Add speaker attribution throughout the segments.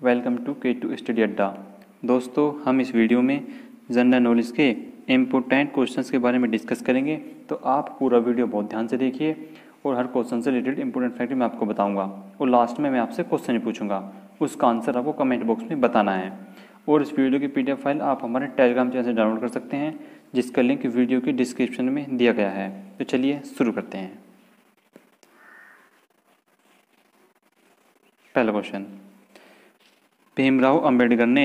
Speaker 1: Welcome to K2 study अड्डा। दोस्तों, हम इस वीडियो में जनरल नॉलेज के इम्पोर्टेंट क्वेश्चंस के बारे में डिस्कस करेंगे। तो आप पूरा वीडियो बहुत ध्यान से देखिए और हर क्वेश्चन से रिलेटेड इंपॉर्टेंट फैक्ट मैं आपको बताऊंगा और लास्ट में मैं आपसे क्वेश्चन ही पूछूंगा, उसका आंसर आपको कमेंट बॉक्स में बताना है। और इस वीडियो की PDF फाइल आप हमारे टेलीग्राम चैनल से डाउनलोड कर सकते हैं, जिसका लिंक वीडियो की डिस्क्रिप्शन में दिया गया है। तो चलिए शुरू करते हैं। पहला क्वेश्चन, भीमराव अंबेडकर ने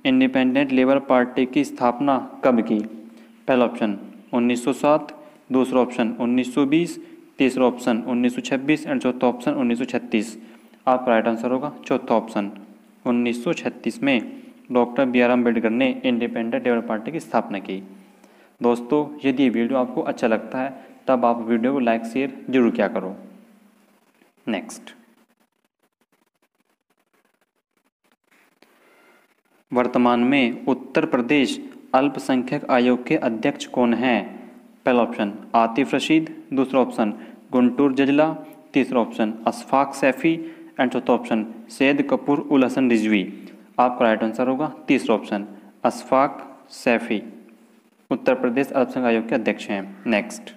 Speaker 1: इंडिपेंडेंट लेबर पार्टी की स्थापना कब की? पहला ऑप्शन 1907, दूसरा ऑप्शन 1920, तीसरा ऑप्शन 1926 एंड चौथा ऑप्शन 1936। आपका राइट आंसर होगा चौथा ऑप्शन 1936 में डॉक्टर BR अम्बेडकर ने इंडिपेंडेंट लेबर पार्टी की स्थापना की। दोस्तों, यदि ये वीडियो आपको अच्छा लगता है तब आप वीडियो को लाइक शेयर जरूर किया करो। नेक्स्ट, वर्तमान में उत्तर प्रदेश अल्पसंख्यक आयोग के अध्यक्ष कौन हैं? पहला ऑप्शन आतिफ रशीद, दूसरा ऑप्शन गुंटूर जजला, तीसरा ऑप्शन अशफाक सैफी एंड चौथा ऑप्शन सैयद कपूर उल हसन रिजवी। आपका राइट आंसर होगा तीसरा ऑप्शन अशफाक सैफी, उत्तर प्रदेश अल्पसंख्यक आयोग के अध्यक्ष हैं। नेक्स्ट,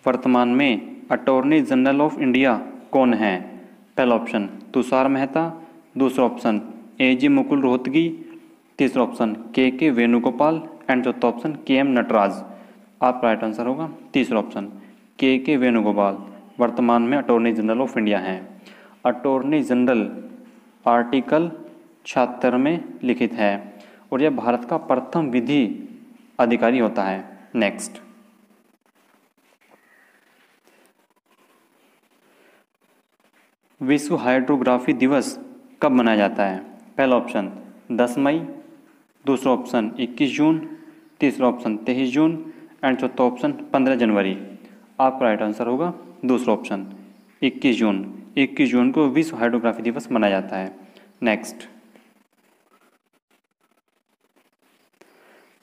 Speaker 1: वर्तमान में अटॉर्नी जनरल ऑफ इंडिया कौन है? पहला ऑप्शन तुषार मेहता, दूसरा ऑप्शन AG मुकुल रोहतगी, तीसरा ऑप्शन KK वेणुगोपाल एंड चौथा ऑप्शन KM नटराज। आपका राइट आंसर होगा तीसरा ऑप्शन KK वेणुगोपाल वर्तमान में अटॉर्नी जनरल ऑफ इंडिया हैं। अटॉर्नी जनरल आर्टिकल 76 में लिखित है और यह भारत का प्रथम विधि अधिकारी होता है। नेक्स्ट, विश्व हाइड्रोग्राफी दिवस कब मनाया जाता है? पहला ऑप्शन 10 मई, दूसरा ऑप्शन 21 जून, तीसरा ऑप्शन 23 जून एंड चौथा ऑप्शन 15 जनवरी। आपका राइट आंसर होगा दूसरा ऑप्शन 21 जून। 21 जून को विश्व हाइड्रोग्राफी दिवस मनाया जाता है। नेक्स्ट,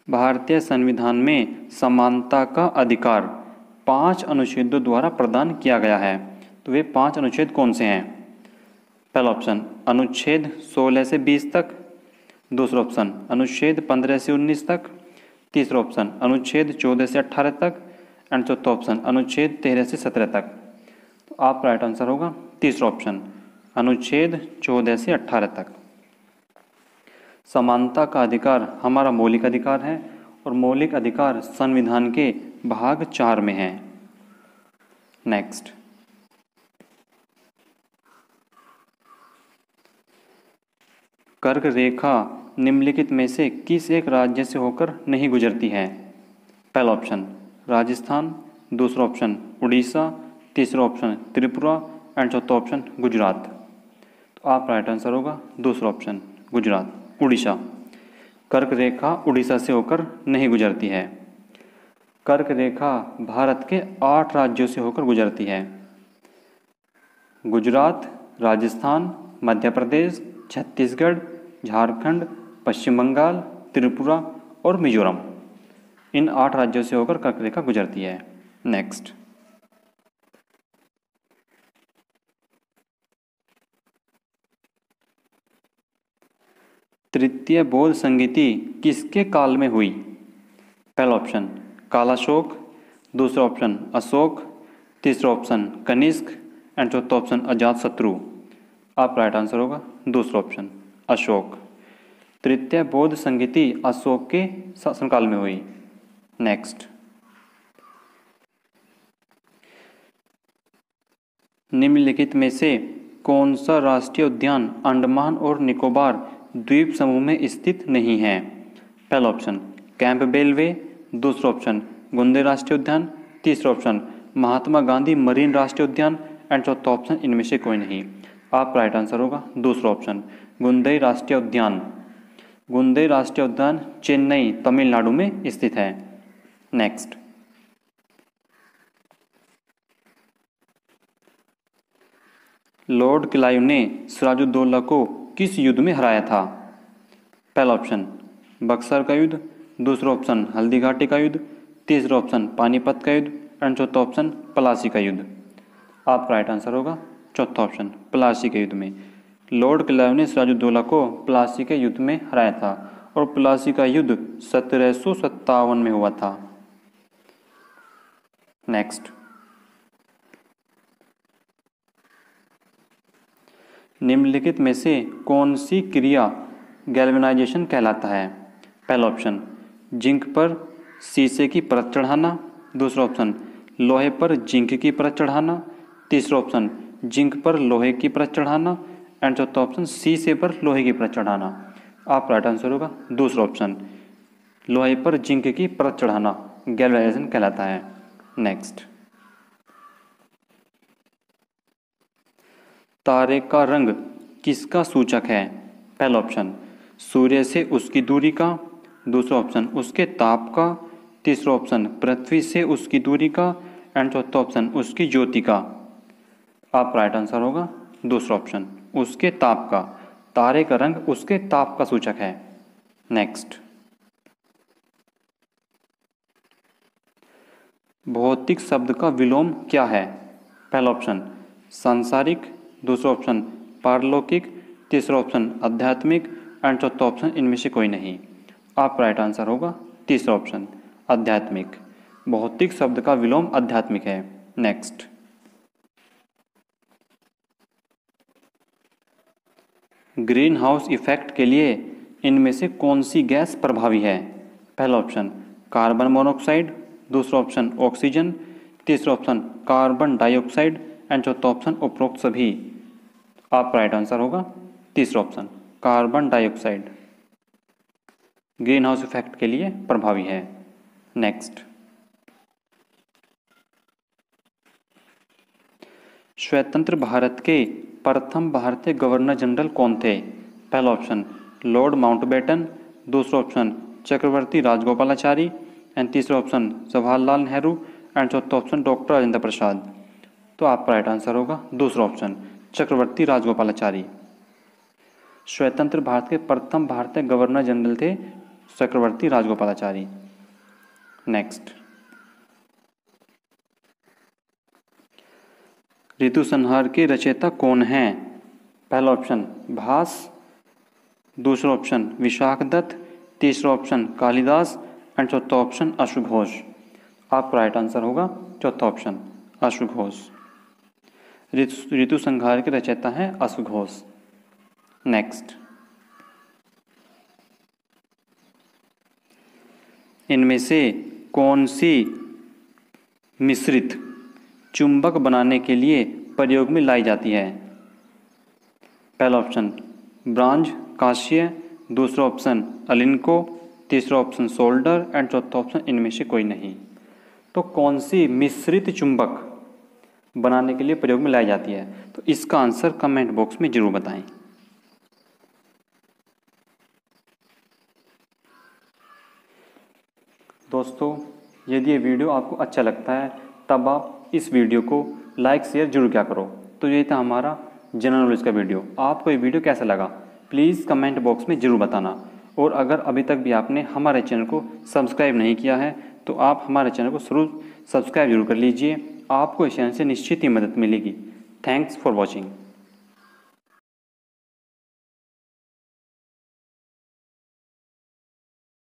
Speaker 1: भारतीय संविधान में समानता का अधिकार 5 अनुच्छेदों द्वारा प्रदान किया गया है। तो वे 5 अनुच्छेद कौन से हैं? पहला ऑप्शन अनुच्छेद 16 से 20 तक, दूसरा ऑप्शन अनुच्छेद 15 से 19 तक, तीसरा ऑप्शन अनुच्छेद 14 से 18 तक एंड चौथा ऑप्शन अनुच्छेद 13 से 17 तक। तो आपका राइट आंसर होगा तीसरा ऑप्शन अनुच्छेद 14 से 18 तक। समानता का अधिकार हमारा मौलिक अधिकार है और मौलिक अधिकार संविधान के भाग 4 में है। नेक्स्ट, कर्क रेखा निम्नलिखित में से किस एक राज्य से होकर नहीं गुजरती है? पहला ऑप्शन राजस्थान, दूसरा ऑप्शन उड़ीसा, तीसरा ऑप्शन त्रिपुरा एंड चौथा ऑप्शन गुजरात। तो आपका राइट आंसर होगा दूसरा ऑप्शन गुजरात, उड़ीसा। कर्क रेखा उड़ीसा से होकर नहीं गुजरती है। कर्क रेखा भारत के 8 राज्यों से होकर गुजरती है। गुजरात, राजस्थान, मध्य प्रदेश, छत्तीसगढ़, झारखंड, पश्चिम बंगाल, त्रिपुरा और मिजोरम। इन 8 राज्यों से होकर कर्क रेखा गुजरती है। नेक्स्ट, तृतीय बौद्ध संगीति किसके काल में हुई? पहला ऑप्शन कालाशोक, दूसरा ऑप्शन अशोक, तीसरा ऑप्शन कनिष्क एंड चौथा ऑप्शन अजातशत्रु। आपका राइट आंसर होगा दूसरा ऑप्शन अशोक। तृतीय बौद्ध संगीति अशोक के शासनकाल में हुई। नेक्स्ट, निम्नलिखित में से कौन सा राष्ट्रीय उद्यान अंडमान और निकोबार द्वीप समूह में स्थित नहीं है? पहला ऑप्शन कैंपबेल वे, दूसरा ऑप्शन गुंदे राष्ट्रीय उद्यान, तीसरा ऑप्शन महात्मा गांधी मरीन राष्ट्रीय उद्यान एंड चौथा ऑप्शन इनमें से कोई नहीं। आपका राइट आंसर होगा दूसरा ऑप्शन गुंदई राष्ट्रीय उद्यान। गुंदई राष्ट्रीय उद्यान चेन्नई, तमिलनाडु में स्थित है। नेक्स्ट, लॉर्ड क्लाइव ने सिराजुद्दौला को किस युद्ध में हराया था? पहला ऑप्शन बक्सर का युद्ध, दूसरा ऑप्शन हल्दी घाटी का युद्ध, तीसरा ऑप्शन पानीपत का युद्ध एंड चौथा ऑप्शन प्लासी का युद्ध। आपका राइट आंसर होगा चौथा ऑप्शन प्लासी के युद्ध में। लॉर्ड क्लाइव ने सिराजुद्दौला को प्लासी के युद्ध में हराया था और प्लासी का युद्ध 1757 में हुआ था। नेक्स्ट, निम्नलिखित में से कौन सी क्रिया गैल्वेनाइजेशन कहलाता है? पहला ऑप्शन जिंक पर शीशे की परत चढ़ाना, दूसरा ऑप्शन लोहे पर जिंक की परत चढ़ाना, तीसरा ऑप्शन जिंक पर लोहे की परत चढ़ाना एंड चौथा ऑप्शन शीशे पर लोहे की परत चढ़ाना। आपका राइट आंसर होगा दूसरा ऑप्शन लोहे पर जिंक की परत चढ़ाना गैल्वेनाइजेशन कहलाता है। नेक्स्ट, तारे का रंग किसका सूचक है? पहला ऑप्शन सूर्य से उसकी दूरी का, दूसरा ऑप्शन उसके ताप का, तीसरा ऑप्शन पृथ्वी से उसकी दूरी का एंड चौथा ऑप्शन उसकी ज्योति का। आप राइट आंसर होगा दूसरा ऑप्शन उसके ताप का। तारे का रंग उसके ताप का सूचक है। नेक्स्ट, भौतिक शब्द का विलोम क्या है? पहला ऑप्शन सांसारिक, दूसरा ऑप्शन पारलौकिक, तीसरा ऑप्शन आध्यात्मिक एंड चौथा ऑप्शन इनमें से कोई नहीं। आपका राइट आंसर होगा तीसरा ऑप्शन आध्यात्मिक। भौतिक शब्द का विलोम आध्यात्मिक है। नेक्स्ट, ग्रीन हाउस इफेक्ट के लिए इनमें से कौन सी गैस प्रभावी है? पहला ऑप्शन कार्बन मोनोऑक्साइड, दूसरा ऑप्शन ऑक्सीजन, तीसरा ऑप्शन कार्बन डाइऑक्साइड एंड चौथा ऑप्शन उपरोक्त सभी। आपका राइट आंसर होगा तीसरा option carbon dioxide green house effect के लिए प्रभावी है। नेक्स्ट, स्वतंत्र भारत के प्रथम भारतीय गवर्नर जनरल कौन थे? पहला ऑप्शन लॉर्ड माउंटबेटन, दूसरा ऑप्शन चक्रवर्ती राजगोपालाचारी एंड तीसरा ऑप्शन जवाहरलाल नेहरू एंड चौथा ऑप्शन डॉक्टर राजेंद्र प्रसाद। तो आपका राइट आंसर होगा दूसरा ऑप्शन चक्रवर्ती राजगोपालाचारी। स्वतंत्र भारत के प्रथम भारतीय गवर्नर जनरल थे चक्रवर्ती राजगोपालाचारी। नेक्स्ट, ऋतु संहार के रचयिता कौन हैं? पहला ऑप्शन भास, दूसरा ऑप्शन विशाखदत्त, तीसरा ऑप्शन कालिदास एंड चौथा ऑप्शन अश्वघोष। आपका राइट आंसर होगा चौथा ऑप्शन अश्वघोष। ऋतु संहार के रचयिता हैं अश्वघोष। नेक्स्ट, इनमें से कौन सी मिश्रित चुंबक बनाने के लिए प्रयोग में लाई जाती है? पहला ऑप्शन ब्रांज कांस्य, दूसरा ऑप्शन अलिनको, तीसरा ऑप्शन सोल्डर एंड चौथा ऑप्शन इनमें से कोई नहीं। तो कौन सी मिश्रित चुंबक बनाने के लिए प्रयोग में लाई जाती है? तो इसका आंसर कमेंट बॉक्स में जरूर बताएं। दोस्तों, यदि ये वीडियो आपको अच्छा लगता है तब आप इस वीडियो को लाइक शेयर जरूर क्या करो। तो ये था हमारा जनरल नॉलेज का वीडियो। आपको ये वीडियो कैसा लगा प्लीज़ कमेंट बॉक्स में ज़रूर बताना। और अगर अभी तक भी आपने हमारे चैनल को सब्सक्राइब नहीं किया है तो आप हमारे चैनल को जरूर सब्सक्राइब जरूर कर लीजिए। आपको इस चैनल से निश्चित ही मदद मिलेगी। Thanks for watching.